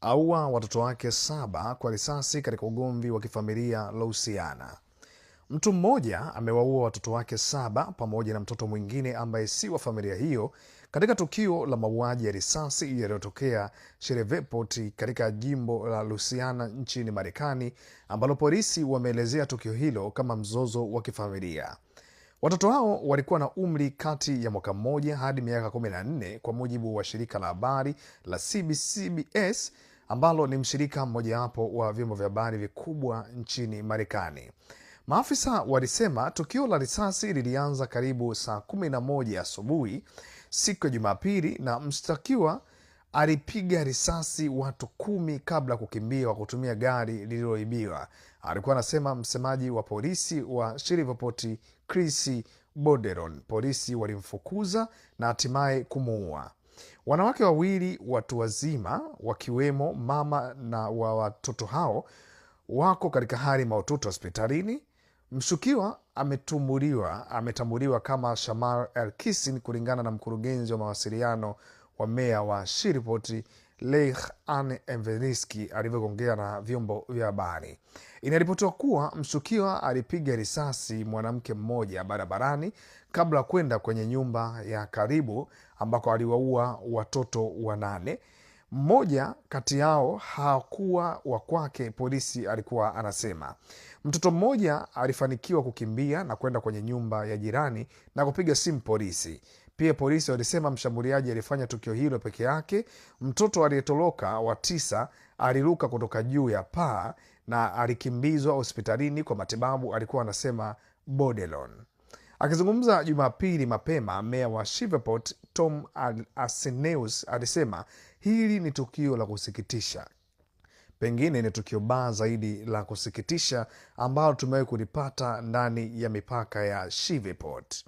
aua watoto wake 7 kwa risasi katika ugomvi wa kifamilia Louisiana. Mtu mmoja amewaua watoto wake 7 pamoja na mtoto mwingine ambaye si wa familia hiyo katika tukio la mauaji ya risasi yaliyotokea Shreveport katika jimbo la Louisiana nchini Marekani, ambalo polisi wameelezea tukio hilo kama mzozo wa kifamilia. Watoto hao walikuwa na umri kati ya mwaka 1 hadi miaka 14 kwa mujibu wa shirika la habari la CBS ambalo ni mshirika mmojawapo wa vyombo vya habari vikubwa nchini Marekani. Maafisa walisema tukio la risasi lilianza karibu saa 11 asubuhi siku ya Jumapili, na mshtakiwa alipiga risasi watu 10 kabla ya kukimbia kwa kutumia gari lililoibiwa, alikuwa anasema msemaji wa polisi wa Shreveport, Chris Bordelon. Polisi walimfukuza na hatimaye kumuua. Wanawake wawili watu wazima, wakiwemo mama na wa watoto hao, wako katika hali mahututi hospitalini. Mshukiwa ametambuliwa kama Shamar El-Kissin, kulingana na mkurugenzi wa mawasiliano wa meya wa Shreveport, Leigh Ann Evaniski, alivyoongea na vyombo vya habari. Inaripotiwa kuwa mshukiwa alipiga risasi mwanamke mmoja barabarani kabla kwenda kwenye nyumba ya karibu ambako aliwaua watoto 8. Mmoja kati yao hakuwa wa kwake, polisi alikuwa anasema. Mtoto mmoja alifanikiwa kukimbia na kwenda kwenye nyumba ya jirani na kupiga simu polisi. Pia polisi walisema mshambuliaji alifanya tukio hilo peke yake. Mtoto aliyetoroka wa 9 aliruka kutoka juu ya paa na alikimbizwa hospitalini kwa matibabu, alikuwa anasema Bordelon. Akizungumza Jumapili mapema, meya wa Shreveport Tom Arseneus alisema hili ni tukio la kusikitisha, pengine ni tukio baya zaidi la kusikitisha ambalo tumewahi kulipata ndani ya mipaka ya Shreveport.